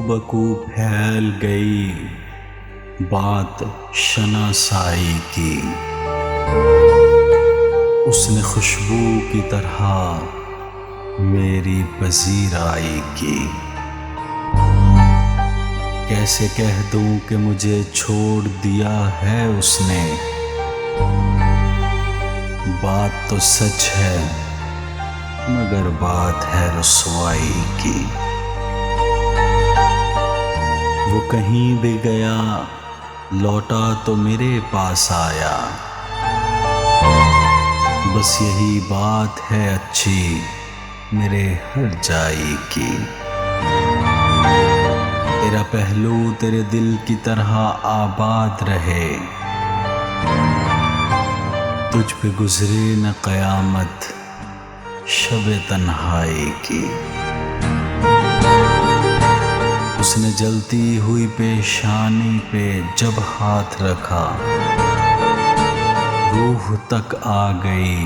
बकू फैल गई बात शनासाई की। उसने खुशबू की तरह मेरी पजीराई की। कैसे कह दूं कि मुझे छोड़ दिया है उसने, बात तो सच है मगर बात है रुसवाई की। वो कहीं भी गया लौटा तो मेरे पास आया, बस यही बात है अच्छी मेरे हर जाई की। तेरा पहलू तेरे दिल की तरह आबाद रहे, तुझ पे गुजरे न क़यामत शब तन्हाई की। उसने जलती हुई पेशानी पे जब हाथ रखा, रूह तक आ गई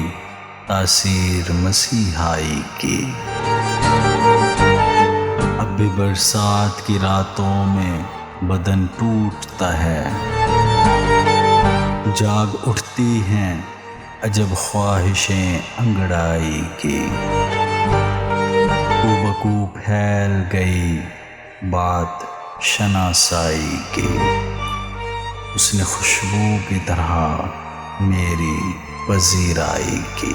तासीर मसीहाई की। अब भी बरसात की रातों में बदन टूटता है, जाग उठती हैं अजब ख्वाहिशें अंगड़ाई की। बकू फैल गई बात शनासाई की। उसने खुशबू की तरह मेरी पजीराई की।